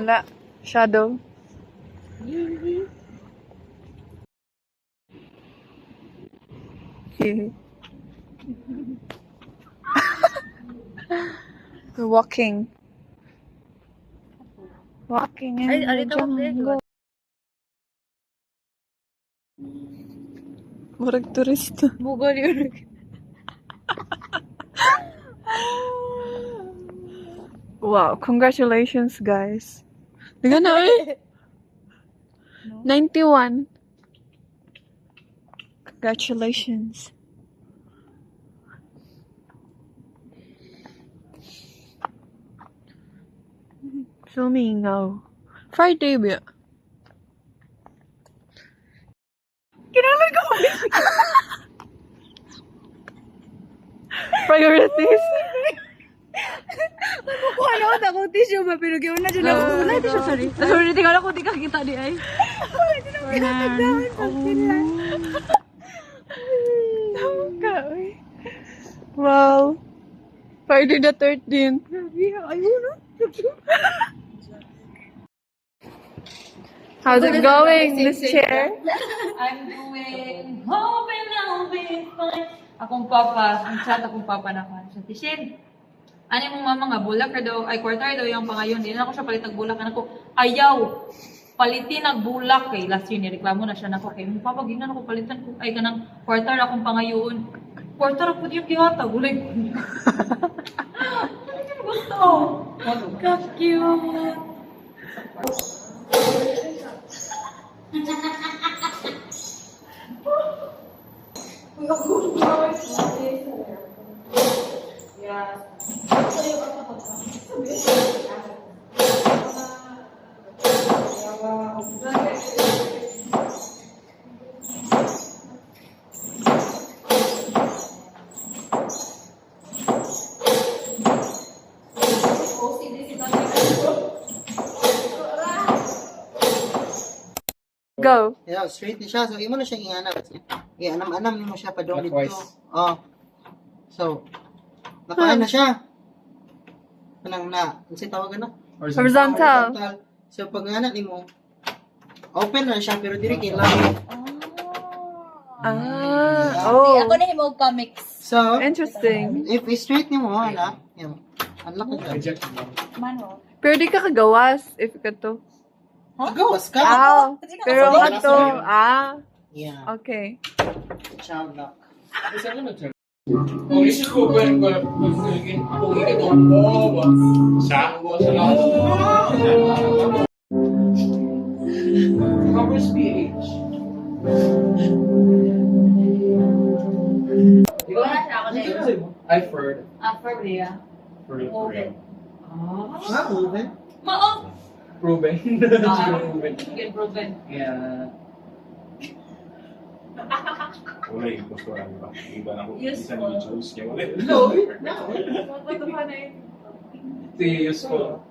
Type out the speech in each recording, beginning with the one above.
Wala. Shadow. We're walking. Walking in the jungle. Murag turista. Bugal yun. Wow, congratulations guys. Tingnan na eh. 91. Congratulations. Flamingo. Friday ba? Kailangan ko. Priorities. Ano ako takong tissue ba? Pero gawin na dyan ako. Wala tissue, sorry. Sorry, tingnan ako, di ka kita di ay. Kinakagdaman sa sila. Wow. Friday the 13th. Ayun, no? How's it going, this chair? I'm doing, hoping I'll be fine. Akong papa, ang chat akong papa na kan. Sa Tishin, ano mong mama nga, bulak ka daw, ay quarter daw yung pangayon. Hindi na ako siya palit bulak. Ano ko, ayaw, palitin ang bulak. Kay last year, nireklamo na siya na ako. Kay mong papa, gina ako palitan ko. Ay, kanang quarter akong pangayon. Quarter ako yung kihata, gulay ko. Ano yung gusto? Ka-cute. Go. Yeah, straight ni siya. So, imo na siya ihanap. Ianam-anam ni mo siya pa doon dito. Clockwise. Oh. So, nakaan na siya. Kanang na, ano siya tawagan na? Horizontal. So, pag anak ni mo, open na siya, pero dili kailangan. Oh. Ako na himog comics. So, Interesting. if straight ni mo, ala, yan. Unlock ka siya. Mano. Pero di ka kagawas if ka to. Gawas ka. Ah, pero Sorry, ka to. sorry. Ah, Yeah. okay. Child lock. Oh, isso que eu uma boba. Saco, Covers PH. Wala siya ako sa'yo. I've heard. For real. For real. Ah, moving. Mao! Proven. Proven. Get proven. Yeah. Wala yung postura, di ba? Iba na ko. Yes, Isa po. na choose kaya wala. No, no. Sige, useful.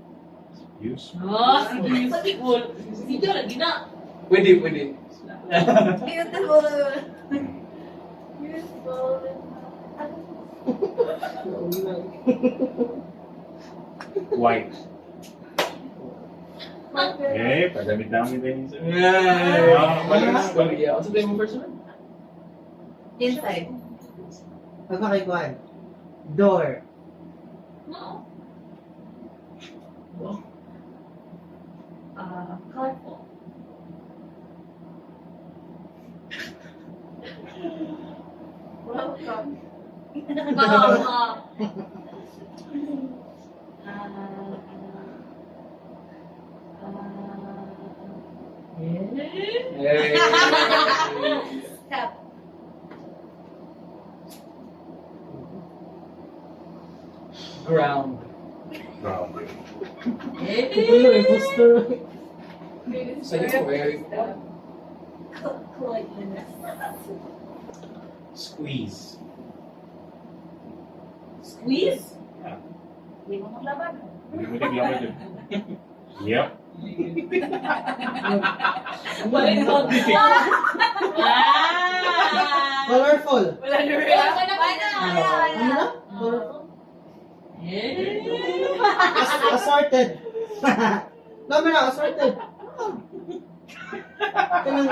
Use. Sige, useful. Sige, lagi na. Pwede, pwede. Beautiful. White. Eh, pagamit-damit din sa... Yeah. Balik. Ano sabihin mo first one? Inside. Pagkakaikuan. Door. Mao. Colorful. Welcome. Hey. Step. Ground. Grounded. Kukulo, imposter. Sa'yo po, Eric. Squeeze. Squeeze? Yeah. Hindi mo maglaban. Hindi mo tiglaban yun. Yep. Balik mo. Colorful. Wala na rin. Wala na. Ano na? Colorful. Assorted. Tama na, assorted. Kanang,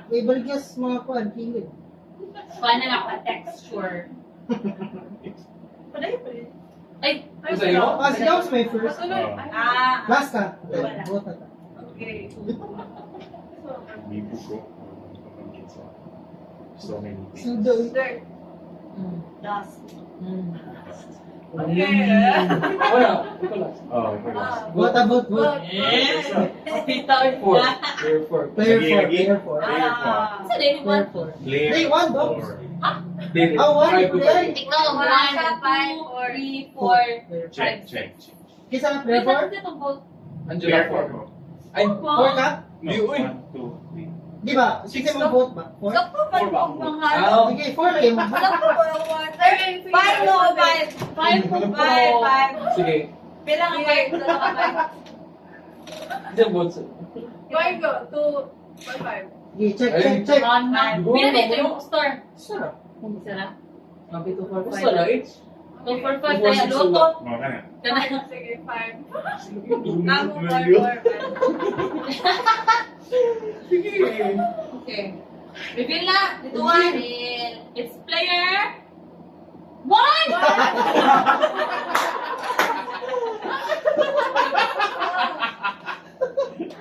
may baligyas mga kuhan, kilid. Paano na ka texture? Ay, Isa yun? Ah, sige ako sa may first. ah, Last ka. Buta ka. Bibo ko. So many things. Sudo. Wala. Ito last. Oh, ito last. What about what? Four. Player four. Player Lagi, 4, player lagi. 4. Player four. sa din mo? Player 4. Player Hey, one, dog. four. Then, Ah, one, five to player. five. Ikaw, 1, 2, 3, 4. Check, check. Kisa ka Wait, player 4? natin itong vote. Angela Player four. four. Ay, 4 ka? No, Di, uy. 1, 2, 3. Di ba? Sige mo vote ba? 4? Sakto ba Four ba? yung mga... ah, Sige, 4 lang yung Sakto ba yung water? 5 no, 5. sige. Bilang ang 5. Bilang ang 5. Isang vote sa... Sige, check. Bilang dito yung store. Sarap. Sarap. Happy to 4, Basta na, it's... 2 for 5 tayo. Loto. Oh, kana. Kana. Okay. Reveal na. Dito one. It's player 1!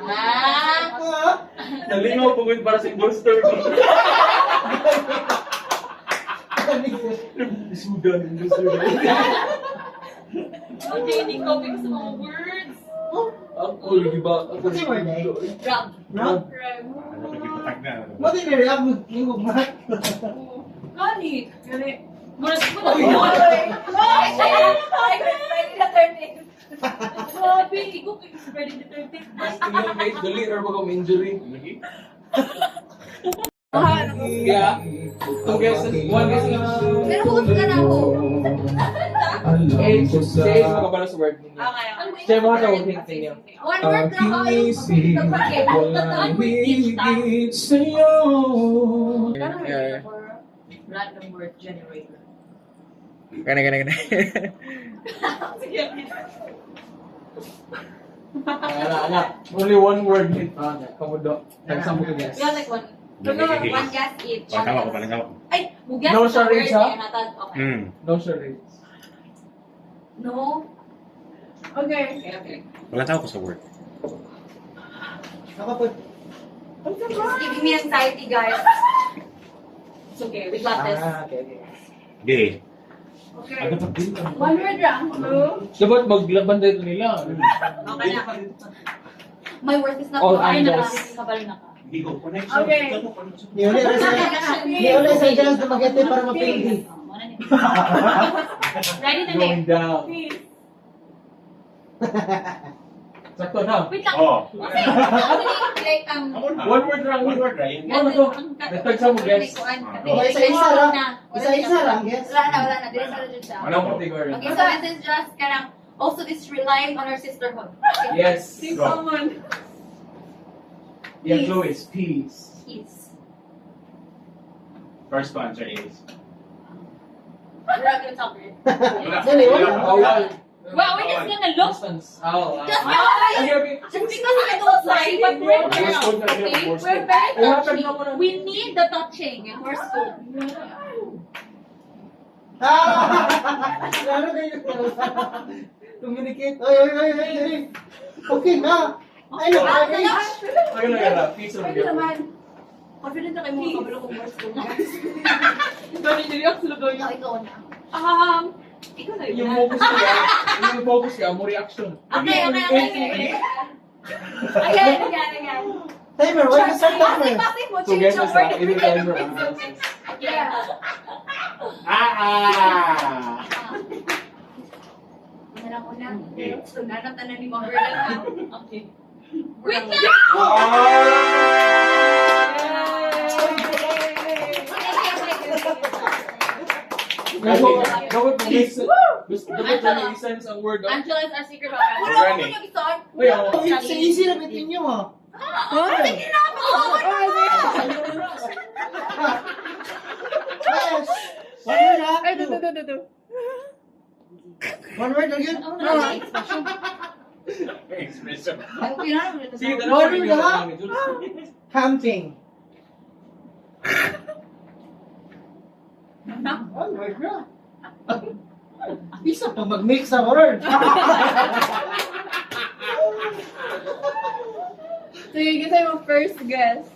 Ah! Nalingaw po ko para sa imposter ko. Sudan, Sudan. Okay, hindi copy ko sa mga words. Ako, lagi ba? Ako, Kasi word eh. Grab. Round? Ano pa ipatag na? What did you react with you, Mark? Gani. Guras ko na. Uy. Grabe, ikaw kayo sa Friday the 13th. Tingnan guys, dali or baka may injury. Lagi? Kaya, two guesses, one guess lang. Pero huwag ka na ako. Eh, say makabala sa word ninyo. Okay. Siya mga tawagin niyo. One word lang ako yung pagkakit. Tataan mo yung sa'yo. Random word generator. Gana. Sige. Anak, only one word hit. Kamudo. Nagsama ko guess. Yeah, like one. One guess each. Oh, tama ko pala, tama ko. Ay, guess No the charades, word ha? eh, natag. Okay. No charades. No. Okay. Okay. Wala tao ko sa word. Ako po. It's giving me anxiety, guys. It's okay. We got this. Okay. Di. Okay. Ano pa din? One word lang. Dapat maglaban dito nila. Okay na. My worth is not All mine. angles. Kabal na ka. Hindi ko connect. Okay. Di ulit sa dyan gumagete para mapili. Ready na Going next. down. Sakto na. Wait lang. Oh. Okay. Actually, like, One word lang. One word, right? Ano to? Nagtagsa mo, guess. Isa-isa lang. Isa-isa lang, guess. Wala na. Dili sa legit siya. Anong category? Okay, so this is just kanang also this relying on our sisterhood. Okay. Yes. Go. Yeah, Chloe is peace. Peace. First answer is. We're not gonna talk it. Dali, wala. Bawal. Well, we're just gonna look. Distance. Oh, Just okay. because we don't like it, we're very Morse code na okay? yun, Morse We're code. very What happened touchy. na mo na? We need the touching in Morse code. Lalo na yung communicate. Ay. Okay na. Ay, no. Ano na yun? Peace of Pwede the naman. Confident na kayo mga kabalo kong Morse code, guys. Ikaw na. Ikaw na Yung yun. focus ka, mo reaction. Okay. Again. Timer, why you start timer? Kasi mo, So, change guess your what's word that? every Any time. timer. Yeah. Ano lang una? Okay. So, nanatan na ni Mom Verdan na. Okay. Wait lang! Dapat mag-listen. Dapat mag-listen ang word. Angela is our secret weapon. Wala ko yung isang. Uy, ako. Oh, it's easy na bitin nyo, ha? Sige na ako! Yes. One word, ha? Ay, do. One word lang yun. Expression. Ay, okay na naman. Sige, Order dalawa ka? lang ni Jules. Camping. Oh my God. Isa pa mag-mix sa word. Sige, kita yung first guess.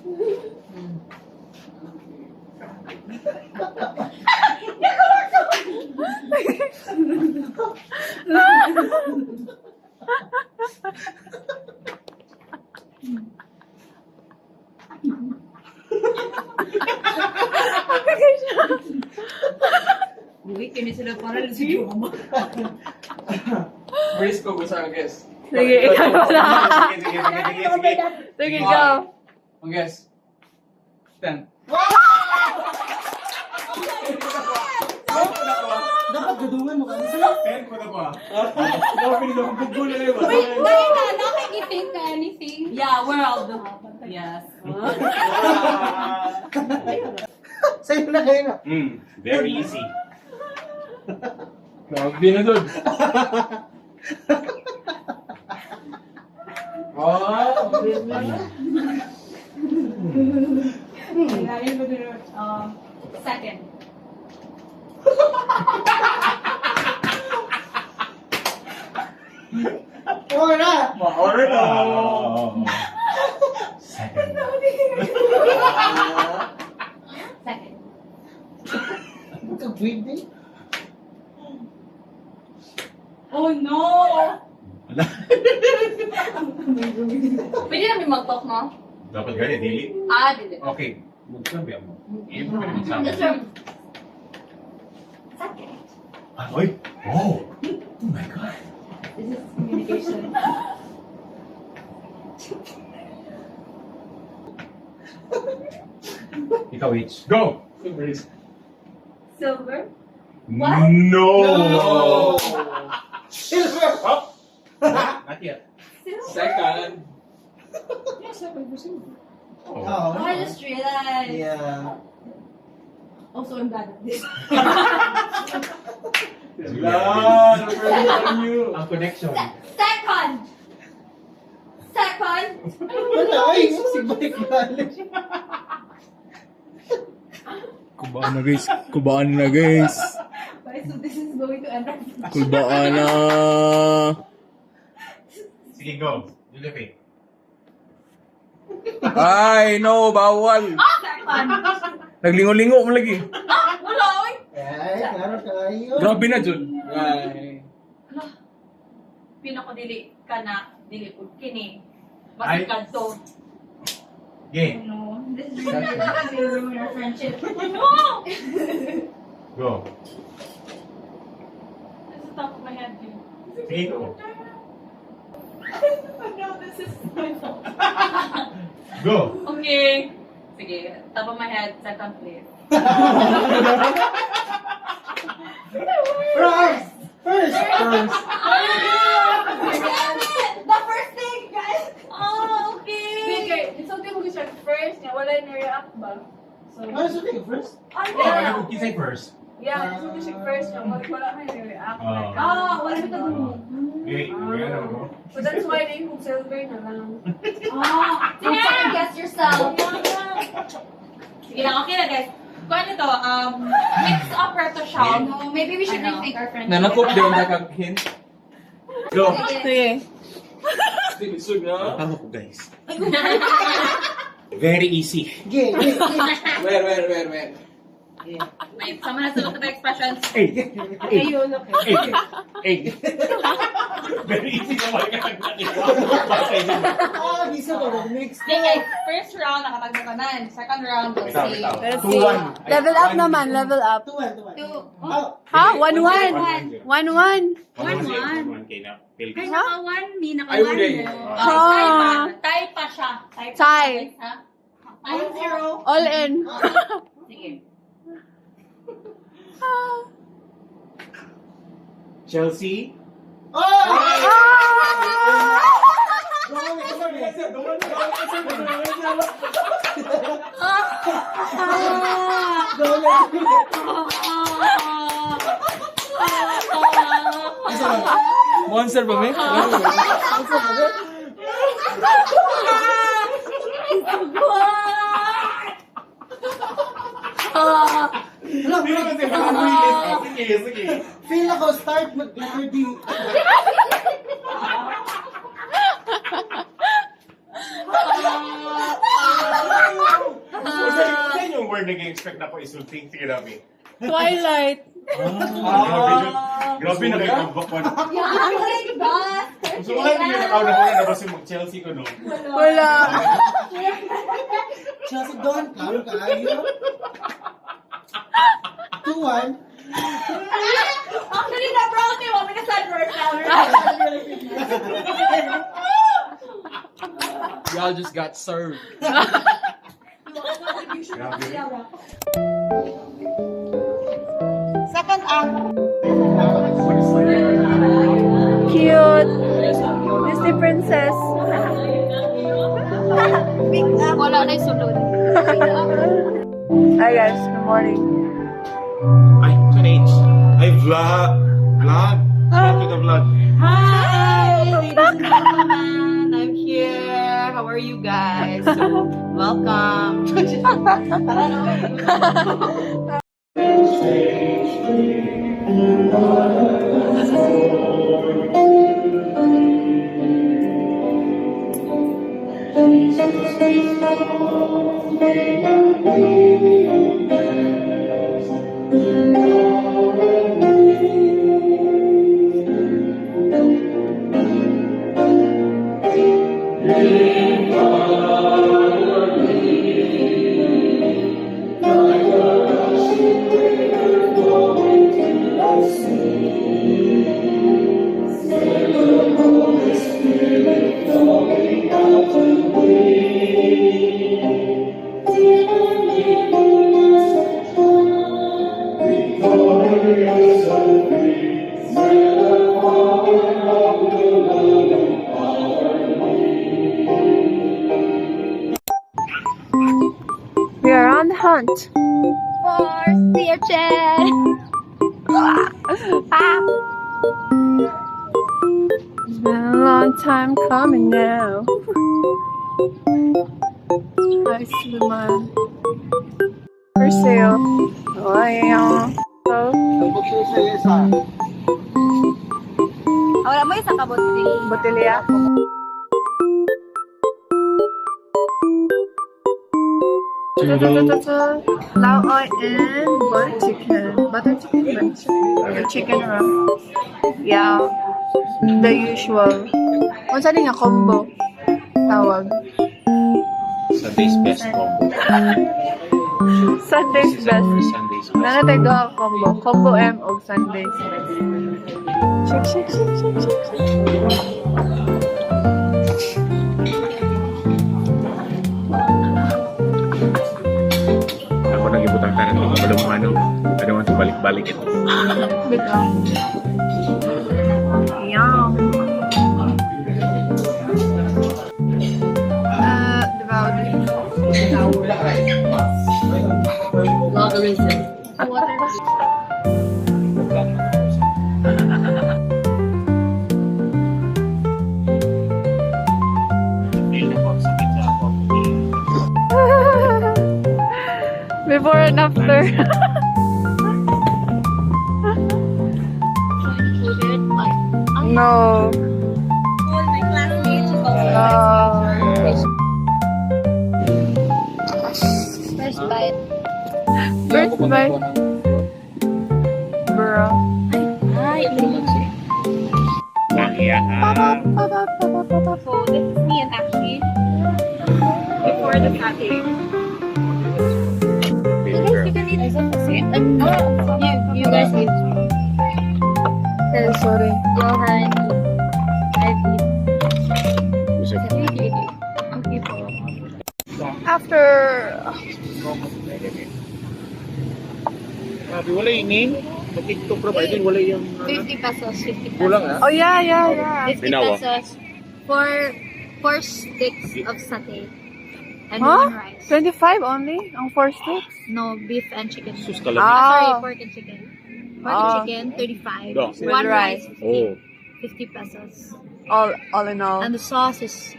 Uy, kini sila para sa idioma. Brace ko gusto ang guess. Sige, ikaw na. Sige. Sige, go. Ang guess. Stand. Dapat gadungan mo kami sila. Pen ko na ba? Nakikita ka anything? Yeah, world. Yes. Sa'yo na kayo na. Very easy. Grabe na doon. Second. Okay na. Ma-order na. Second. Second. Pwede. Oh no! Pwede namin mag-talk, no? Dapat ganyan, dili. Dili. Okay. Magsabi mo. Iyo mo pwede magsabi. Yes, sir. Second. Oy! Oh! Oh my God! This is communication. Ikaw, H. Go! Brace. Silver. No! Silver. Not yet. Second. Oh. Oh. I just realized. Yeah. Also, I'm bad at this. Wala. Napirate on you. Ang connection. Second. Second. Wala. Ay, si Balik Knowledge. Kubaan na guys. Kubaan na guys. So this is going to end up. Kubaan na. Sige, go. Julepe. Ay, no, bawal. Second. Naglingo-lingo mo lagi. Wala, oy. Ay, klaro kayo. Grabe na, Jun. Ay. Pinakadili ka na, dili po kini. Ay. Basikad to. Game. No, this is really going to ruin our friendship. No! Go. That's the top of my head, dude. Sige, go. No, this is my fault. Go. Okay. Sige, top of my head, second place. First. First. The first thing, guys. Oh, okay. Sige, isulti mo siya first niya. Wala yung react ba? So, Ano sa tingin first? Oh, yeah. you say first. Yeah, isulti siya first niya. Wala may react. Wala ito mo. Okay, go. So that's why they kung silver na lang. Don't second guess yourself. Sige lang, okay na guys. Kung ano to, mix upper to siya. No, maybe we should Ano? rethink our friendship. Nanakop din na kag-hint. Go. Sige. Sige, sug na. Tama ko, guys. Very easy. Game. Where? Wait, sama na sa look at the expressions. Ayun, okay. Very easy naman ka. Bisa ko mag-mix. Sige, first round, nakatagdatanan. Second round, we'll Bitaw, see. bitaw. Let's 2-1. see. Level up naman, level up. Tuwan. Two. Ha? 1-1. 1-1. 1-1 kay na. Ay, Philippines. naka-one. Me, Ay, naka-one. wala eh. Tie pa siya. Tie. Ha? Tie 0. All in. Sige. Chelsea. Monster ba, may? Hindi mo kasi mag-release. Sige, sige. Feel ako, start mag-letter D. Saan yung word na expect na po isulting? Sige, Rabi. Twilight. Grabe na kayo kambak ko. Gusto mo lang hindi na na tapos yung mag-Chelsea ko, no? Wala. Chelsea doon, klaro ka, ayaw. 2-1. Actually, na proud ni Mami na sunburst now. Y'all just got served. Grabe. Second act. Cute. Disney princess. Wala na yung sulod. Hi guys, good morning. Ay, H. Ay, vlog. Vlog. Shout to the vlog. Hi, ladies and gentlemen. I'm here. How are you guys? So, welcome. We are on the hunt. For sea urchin. It's been a long time coming now. I see man. For sale. Oh, yeah. So, Tapos yung sa isa. Wala mo isang kabutri. botelya. Laoy and butter chicken. Butter chicken. Or chicken wrap. Yeah. The usual. Kung saan nga combo? Tawag. Sunday's best combo. Sunday's best. Sunday's best. Nanatay doon ang combo. Combo M o Sundays. Shake, shake, shake, shake, shake. Ako nang ibutang tanan ko. Ano, I don't want to balik-balik ito. Bitaw. Yum. Before and after. No. First bite. First bite. Bro. Ay, so this is me and actually before the cutting. You can eat this the same. You guys eat. Oh, sorry. Johan, I've eaten. Okay po. After. Wala yung name? Sa TikTok provider, wala yung... 50 pesos, 50 pesos. Kulang ah. Oh, yeah. 50 Binawa. pesos for 4 sticks of satay. And Huh? 1 rice. 25 only? Ang 4 sticks? No, beef and chicken. Sus Ah. Sorry, pork and chicken. Pork and chicken, 35. No. 1 rice, 50. Oh. 50 pesos. All in all. And the sauce is...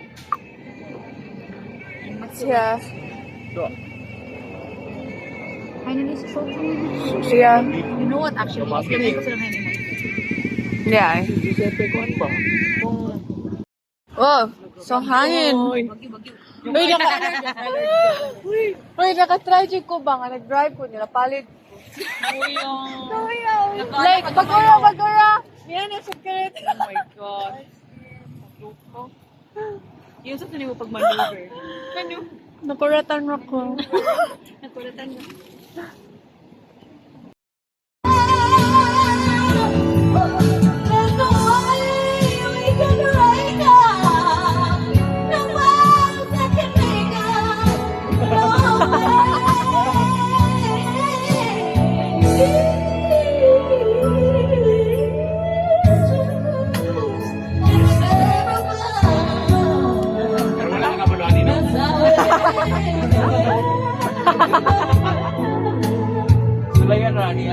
Yeah. Hainanese sauce. Yeah. You know what, actually? Ilagay ko sila Hainanese. Yeah. Oh, so hangin. Uy, naka-try ko ba nga? Nag-drive ko nila, palit. Like, bagura. Yan, sakit. Oh my God. Yun sa mo pag maneuver. Nakuratan ako. Pero wala ka kabuluhan nila. Sulayan Rani.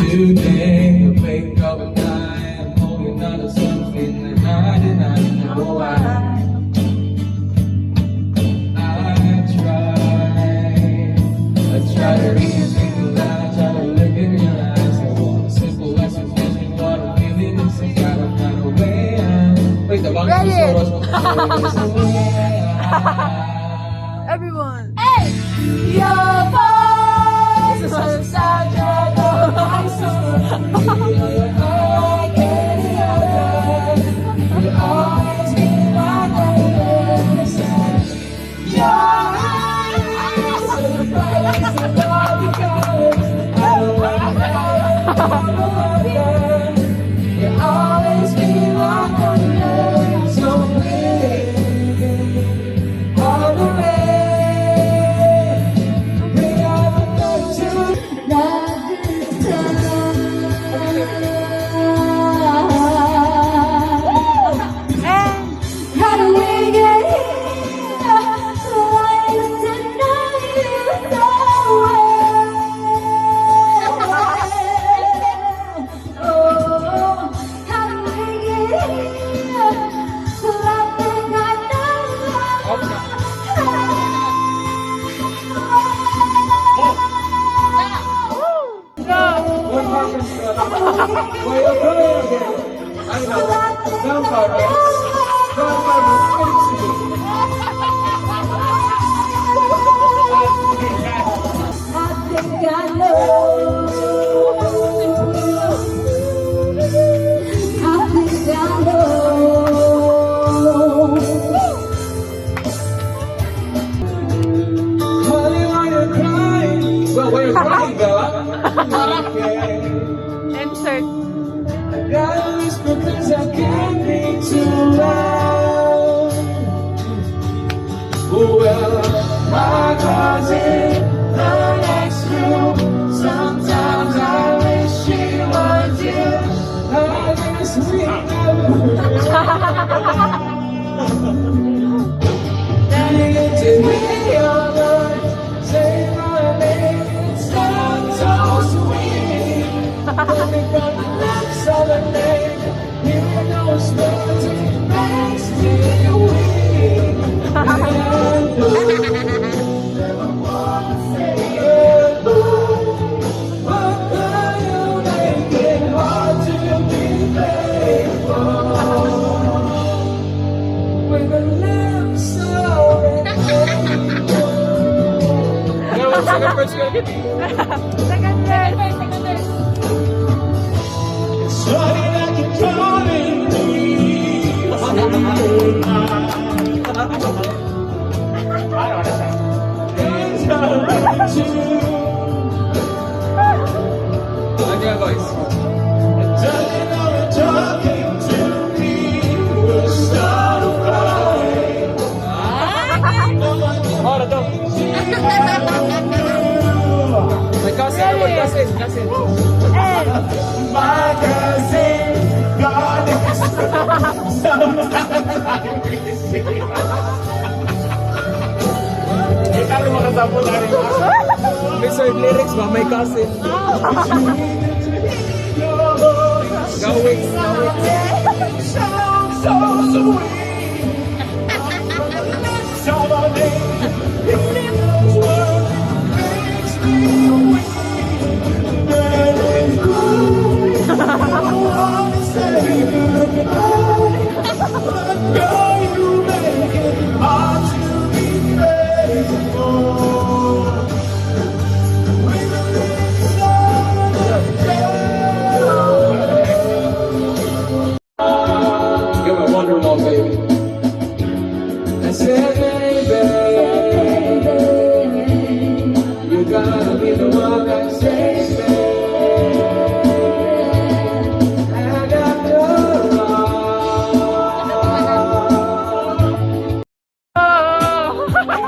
Today, I wake up at night, I'm holding on to something that I did not know why. I try to read things out, try to look in your eyes. I want a simple explanation, what I'm feeling is some kind of way out. Wait, the long Everyone. Well, where you're crying, Bella. Insert. I gotta whisper 'cause I can't be too loud. Well, my car's in the next room. Sometimes I wish she was you. I guess we never. Then you get to hear your voice, say my name, it sounds so sweet. Coming from the lips of a name, you know it's words it makes me weak. And never wanna say goodbye, but girl, you make it hard to be faithful. With a lips so Second verse ko agad. Second verse. it's funny that you're calling me. Ano yung voice? Doesn't know you're talking to me. We'll start a fight. Oh, ito. My cousin, my cousin. My cousin, God is Ikaw yung makasabot na rin. Mr. Lyrics ba? May cousin. Gawin. Sounds so sweet. Sound our name. In those words, makes me weak. Let it go. I wanna say goodbye. But girl, you make it hard to be faithful. With a little love, Give me one more, baby. I said, baby, you gotta be the one that saves me. I got your love.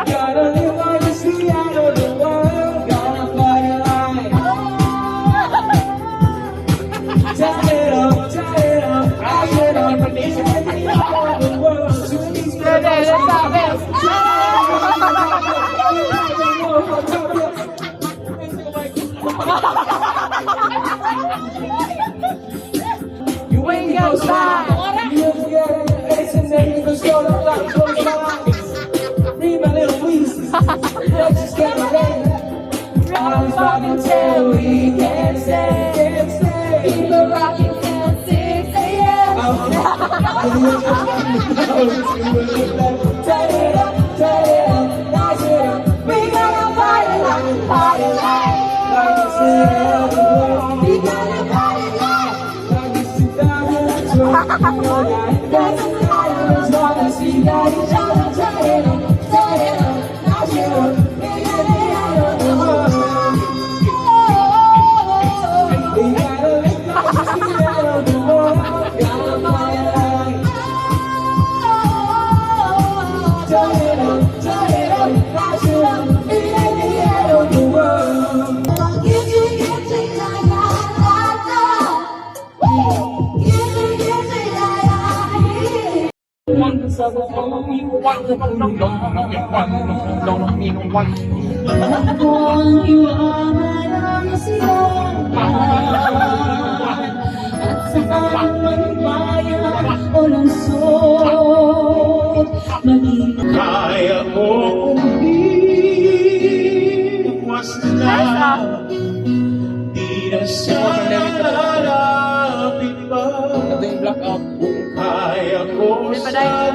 Gotta live like the sea out of the world. Gotta fly high. Tie it up, I get on my knees and be all the world to me. You ain't got time. You forget it. It's a name for sure. The black close my eyes. Read my little pieces. Let's just get it in. I'm rocking till we can't stay. Keep it rocking till 6 a.m. Turn it up, light it up. We gonna party like we gonna party like it's 2012. That's the night as long as we got each other. Turn it up, light it up. We gotta lay out on the world. We gotta lay out on the world. Gotta party like. Turn it up, light it up. We gotta lay out on the world. kaya ko umiwas na. Di na sana lalapit pa. Ito yung blackout. Kung kaya ko sana.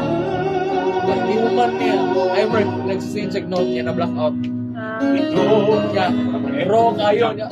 Hindi mo man niya. I work, nag-sensig note niya na blackout. Ito Siya, raw kayo niya.